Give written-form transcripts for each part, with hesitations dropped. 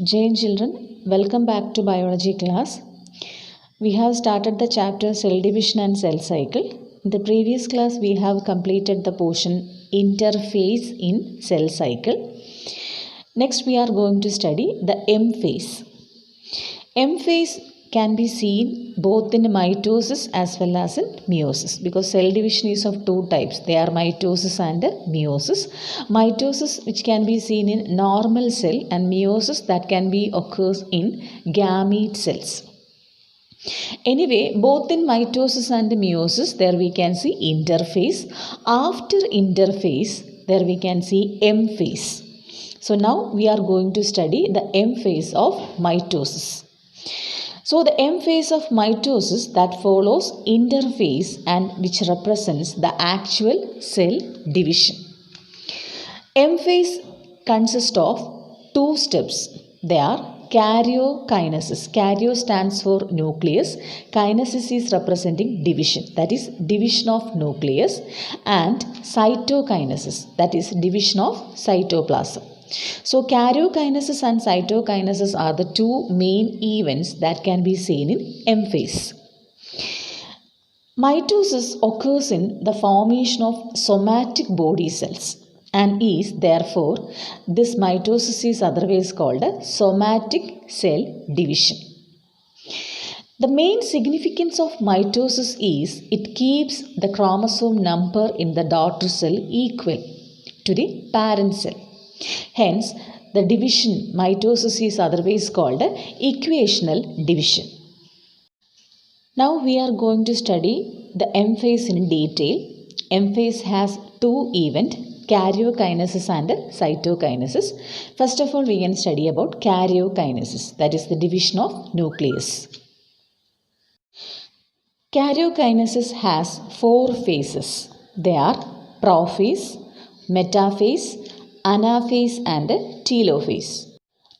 Jane children, welcome back to biology class. We have started the chapter cell division and cell cycle. In the previous class, we have completed the portion interphase in cell cycle. Next, we are going to study the M phase. M phase can be seen both in mitosis as well as in meiosis, because cell division is of two types. They are mitosis and meiosis. Mitosis, which can be seen in normal cell, and meiosis that can be occurs in gamete cells. Anyway, both in mitosis and meiosis, there we can see interphase. After interphase, there we can see M phase. So now we are going to study the M phase of mitosis. So the M phase of mitosis that follows interphase and which represents the actual cell division. M phase consists of two steps. They are karyokinesis. Karyo stands for nucleus. Kinesis is representing division, that is division of nucleus, and cytokinesis, that is division of cytoplasm. So karyokinesis and cytokinesis are the two main events that can be seen in M phase. Mitosis occurs in the formation of somatic body cells and is therefore, this mitosis is otherwise called a somatic cell division. The main significance of mitosis is it keeps the chromosome number in the daughter cell equal to the parent cell. Hence, the division mitosis is otherwise called equational division. Now we are going to study the M phase in detail. M phase has two events, karyokinesis and cytokinesis. First of all, we can study about karyokinesis, that is the division of nucleus. Karyokinesis has four phases. They are prophase, metaphase, anaphase and telophase.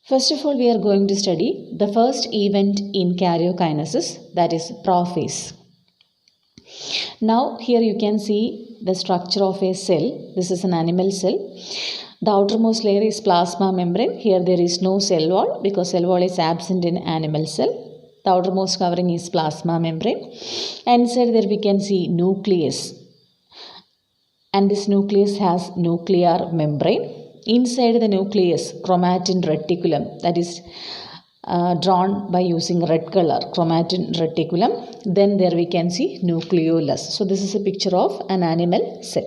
First of all, we are going to study the first event in karyokinesis, that is prophase. Now here you can see the structure of a cell. This is an animal cell. The outermost layer is plasma membrane. Here there is no cell wall because cell wall is absent in animal cell. The outermost covering is plasma membrane. And inside there we can see nucleus. And this nucleus has nuclear membrane. Inside the nucleus, chromatin reticulum, that is drawn by using red color, chromatin reticulum. Then there we can see nucleolus. So this is a picture of an animal cell.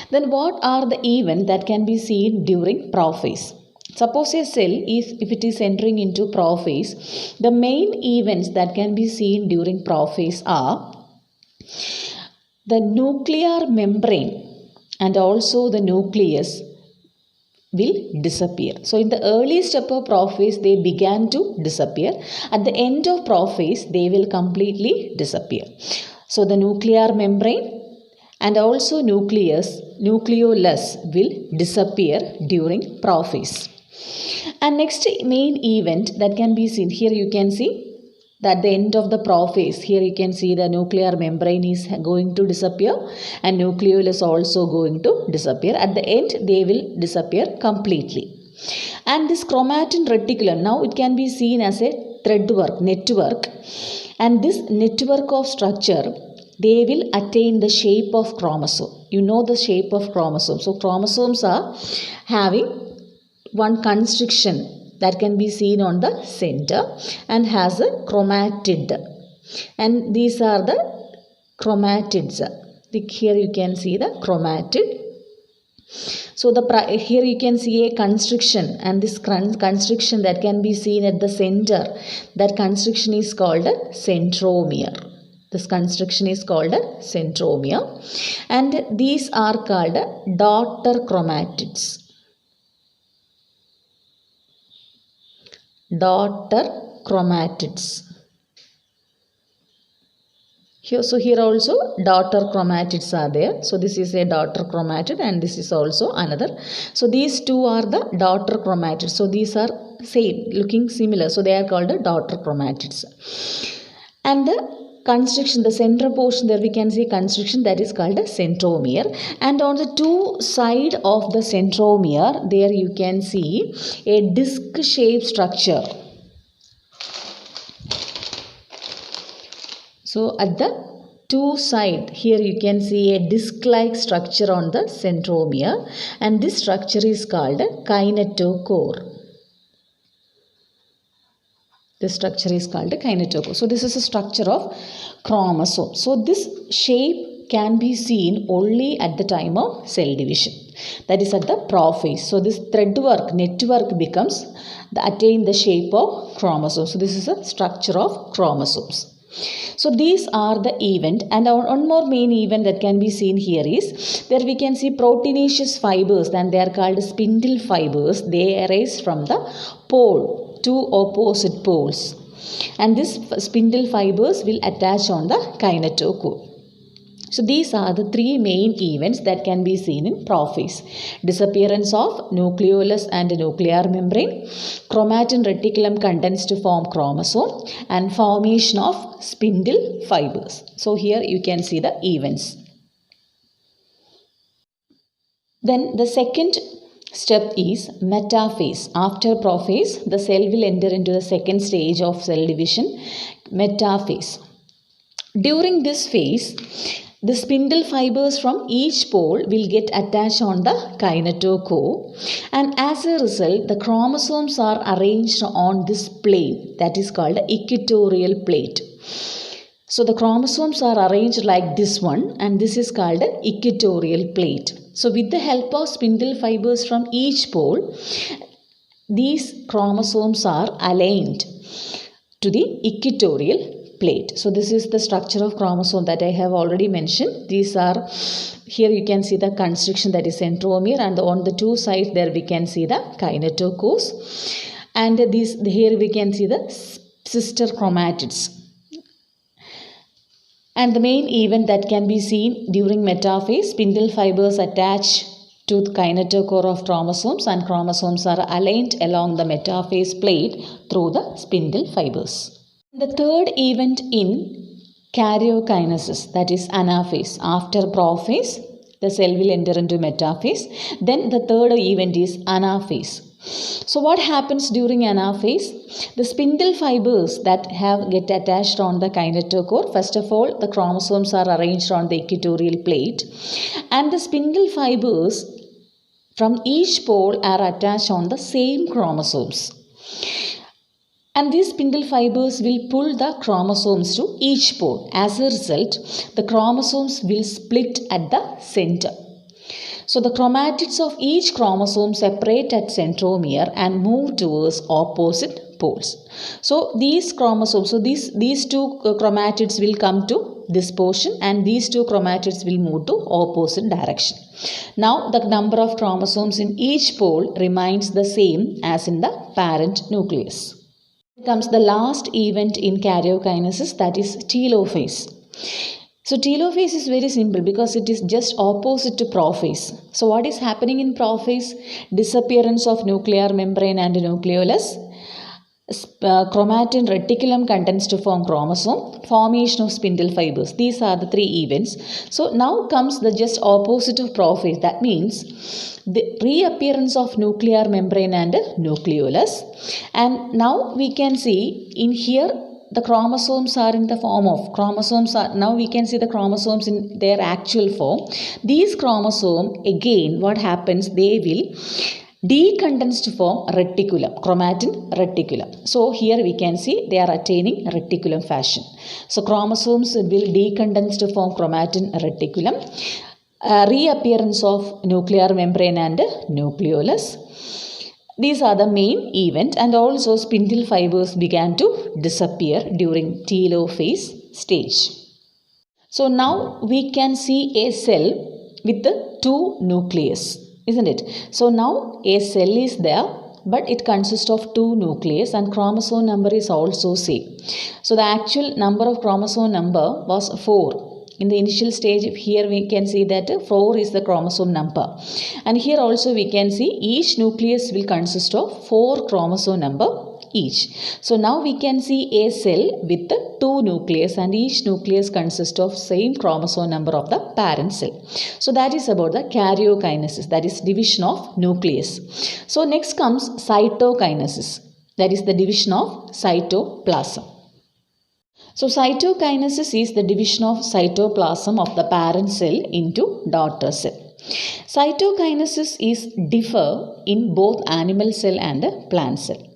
Then what are the events that can be seen during prophase? Suppose a cell, if it is entering into prophase, the main events that can be seen during prophase are the nuclear membrane and also the nucleus will disappear. So in the early step of prophase, they began to disappear. At the end of prophase, they will completely disappear. So the nuclear membrane and also nucleolus will disappear during prophase. And next main event that can be seen, here you can see that the end of the prophase, here you can see the nuclear membrane is going to disappear and nucleolus also going to disappear. At the end, they will disappear completely. And this chromatin reticulum, now it can be seen as a network. And this network of structure, they will attain the shape of chromosome. You know the shape of chromosome. So chromosomes are having one constriction that can be seen on the center and has a chromatid. And these are the chromatids. Here you can see the chromatid. So here you can see a constriction, and this constriction that can be seen at the center, that constriction is called a centromere. This constriction is called a centromere. And these are called daughter chromatids. Daughter chromatids. Here also daughter chromatids are there. So this is a daughter chromatid and this is also another. So these two are the daughter chromatids. So these are same, looking similar. So they are called the daughter chromatids. And the constriction, the central portion, there we can see constriction, that is called a centromere. And on the two side of the centromere, there you can see a disc shaped structure. So at the two side, here you can see a disc-like structure on the centromere, and this structure is called a kinetochore. This structure is called a kinetochore. So this is a structure of chromosome. So this shape can be seen only at the time of cell division. That is at the prophase. So this threadwork, network becomes attain the shape of chromosome. So this is a structure of chromosomes. So these are the event, and one more main event that can be seen here is there we can see proteinaceous fibers, and they are called spindle fibers. They arise from the pole, two opposite poles, and these spindle fibers will attach on the kinetochore. So these are the three main events that can be seen in prophase. Disappearance of nucleolus and nuclear membrane, chromatin reticulum condense to form chromosome, and formation of spindle fibers. So here you can see the events. Then the second step is metaphase. After prophase, the cell will enter into the second stage of cell division, metaphase. During this phase, the spindle fibers from each pole will get attached on the kinetochore, and as a result the chromosomes are arranged on this plane, that is called equatorial plate. So the chromosomes are arranged like this one, and this is called equatorial plate. So with the help of spindle fibers from each pole, these chromosomes are aligned to the equatorial plate. So this is the structure of chromosome that I have already mentioned. These are, here you can see the constriction, that is centromere, and on the two sides there we can see the kinetochores, and here we can see the sister chromatids. And the main event that can be seen during metaphase, spindle fibers attach to the kinetochore of chromosomes, and chromosomes are aligned along the metaphase plate through the spindle fibers. The third event in karyokinesis, that is anaphase. After prophase, the cell will enter into metaphase. Then the third event is anaphase. So what happens during anaphase? The spindle fibers that get attached on the kinetochore, first of all the chromosomes are arranged on the equatorial plate, and the spindle fibers from each pole are attached on the same chromosomes. And these spindle fibers will pull the chromosomes to each pole. As a result, the chromosomes will split at the center. So the chromatids of each chromosome separate at centromere and move towards opposite poles. So these chromosomes, these two chromatids will come to this portion, and these two chromatids will move to opposite direction. Now the number of chromosomes in each pole remains the same as in the parent nucleus. Comes the last event in karyokinesis, that is telophase. So telophase is very simple because it is just opposite to prophase. So what is happening in prophase? Disappearance of nuclear membrane and nucleolus, chromatin reticulum condense to form chromosome, formation of spindle fibers. These are the three events. So now comes the just opposite of prophase. That means the reappearance of nuclear membrane and nucleolus. And now we can see in here the chromosomes are in the form of now we can see the chromosomes in their actual form. These chromosomes, again what happens, they will decondense to form reticulum, chromatin reticulum. So here we can see they are attaining reticulum fashion. So chromosomes will decondense to form chromatin reticulum. Reappearance of nuclear membrane and nucleolus. These are the main event, and also spindle fibers began to disappear during telophase stage. So now we can see a cell with the two nucleus, isn't it? So now a cell is there, but it consists of two nucleus, and chromosome number is also same. So the actual number of chromosome number was 4. In the initial stage, here we can see that 4 is the chromosome number. And here also we can see each nucleus will consist of 4 chromosome number each. So now we can see a cell with the 2 nucleus, and each nucleus consists of same chromosome number of the parent cell. So that is about the karyokinesis, that is division of nucleus. So next comes cytokinesis, that is the division of cytoplasm. So cytokinesis is the division of cytoplasm of the parent cell into daughter cell. Cytokinesis is differ in both animal cell and plant cell.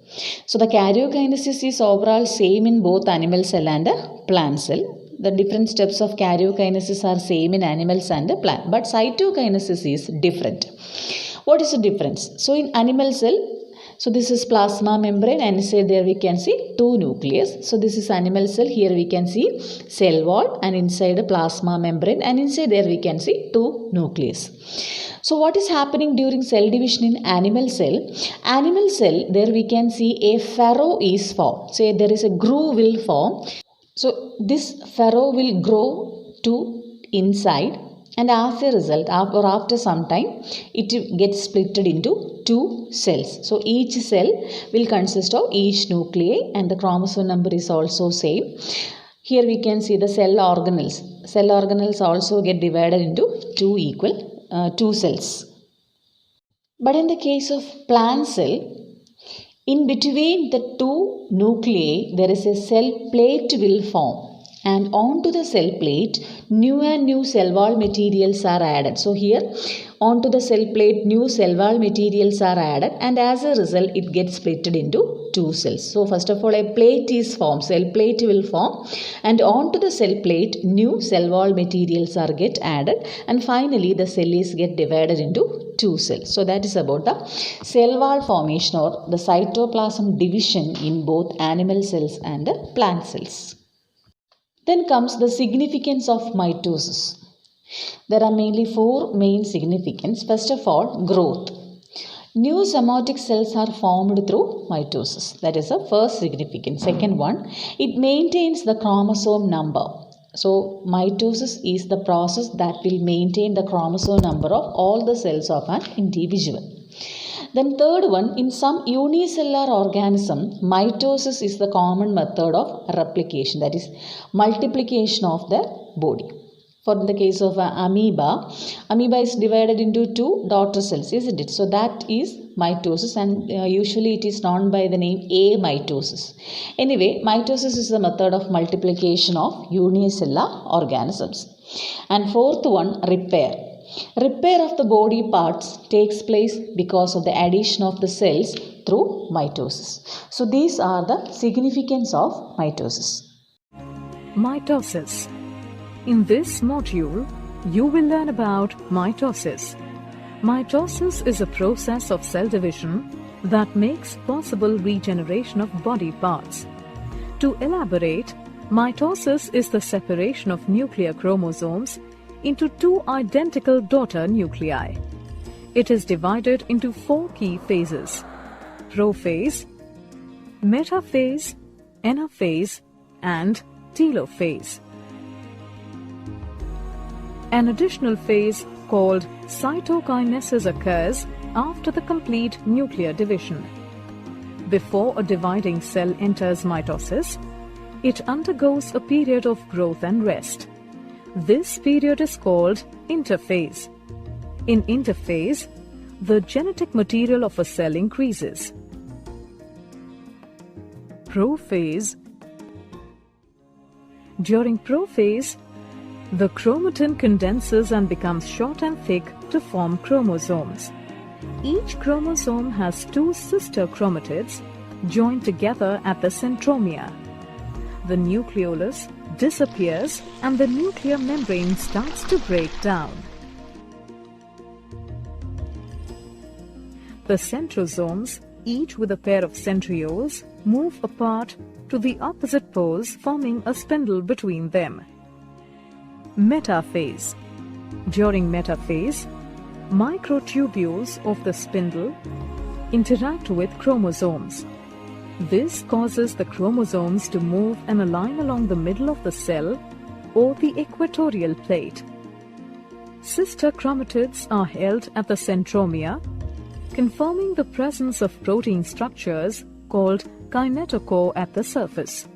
So the karyokinesis is overall same in both animal cell and plant cell. The different steps of karyokinesis are same in animals and plant, but cytokinesis is different. What is the difference? So in animal cell, so this is plasma membrane, and say there we can see 2 nucleus. So this is animal cell. Here we can see cell wall, and inside a plasma membrane, and inside there we can see 2 nucleus. So what is happening during cell division in animal cell? Animal cell, there we can see a furrow is formed. Say there is a groove will form. So this furrow will grow to inside, and as a result, after some time, it gets split into 2 cells. So each cell will consist of each nuclei, and the chromosome number is also same. Here we can see the cell organelles. Cell organelles also get divided into 2 cells. But in the case of plant cell, in between the 2 nuclei, there is a cell plate will form. And onto the cell plate, new cell wall materials are added. So here, onto the cell plate, new cell wall materials are added, and as a result, it gets split into 2 cells. So first of all, a plate is formed, cell plate will form, and onto the cell plate, new cell wall materials are get added, and finally the cell is get divided into 2 cells. So that is about the cell wall formation or the cytoplasm division in both animal cells and plant cells. Then comes the significance of mitosis. There are mainly 4 main significance. First of all, growth. New somatic cells are formed through mitosis. That is the first significance. Second one, it maintains the chromosome number. So mitosis is the process that will maintain the chromosome number of all the cells of an individual. Then third one, in some unicellular organism, mitosis is the common method of replication, that is multiplication of the body. For the case of amoeba is divided into 2 daughter cells, isn't it? So that is mitosis, and usually it is known by the name amitosis. Anyway, mitosis is the method of multiplication of unicellular organisms. And fourth one, repair. Repair of the body parts takes place because of the addition of the cells through mitosis. So these are the significance of mitosis. Mitosis. In this module, you will learn about mitosis. Mitosis is a process of cell division that makes possible regeneration of body parts. To elaborate, mitosis is the separation of nuclear chromosomes into 2 identical daughter nuclei. It is divided into 4 key phases: prophase, metaphase, anaphase, and telophase. An additional phase called cytokinesis occurs after the complete nuclear division. Before a dividing cell enters mitosis, it undergoes a period of growth and rest. This period is called interphase. In interphase, the genetic material of a cell increases. Prophase. During prophase, the chromatin condenses and becomes short and thick to form chromosomes. Each chromosome has 2 sister chromatids joined together at the centromere. The nucleolus disappears and the nuclear membrane starts to break down. The centrosomes, each with a pair of centrioles, move apart to the opposite poles, forming a spindle between them. Metaphase. During metaphase, microtubules of the spindle interact with chromosomes. This causes the chromosomes to move and align along the middle of the cell or the equatorial plate. Sister chromatids are held at the centromere, confirming the presence of protein structures called kinetochore at the surface.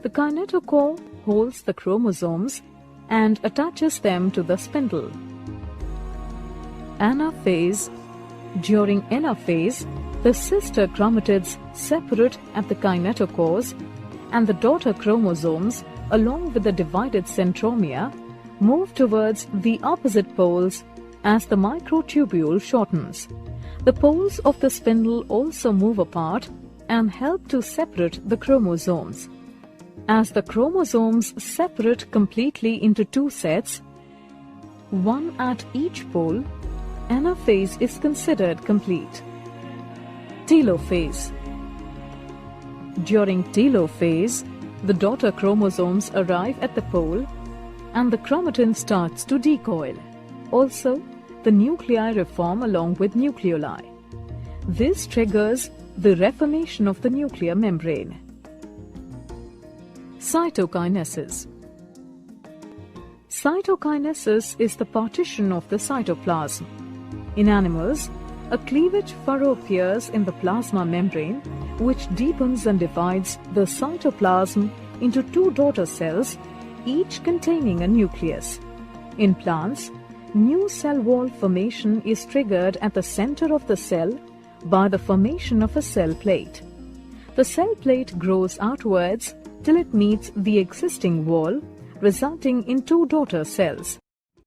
The kinetochore holds the chromosomes and attaches them to the spindle. Anaphase. During anaphase, the sister chromatids separate at the kinetochores, and the daughter chromosomes, along with the divided centromere, move towards the opposite poles as the microtubule shortens. The poles of the spindle also move apart and help to separate the chromosomes. As the chromosomes separate completely into two sets, one at each pole, anaphase is considered complete. Telophase. During telophase, the daughter chromosomes arrive at the pole and the chromatin starts to decoil. Also, the nuclei reform along with nucleoli. This triggers the reformation of the nuclear membrane. Cytokinesis. Cytokinesis is the partition of the cytoplasm. In animals, a cleavage furrow appears in the plasma membrane, which deepens and divides the cytoplasm into two daughter cells, each containing a nucleus. In plants, new cell wall formation is triggered at the center of the cell by the formation of a cell plate. The cell plate grows outwards till it meets the existing wall, resulting in two daughter cells.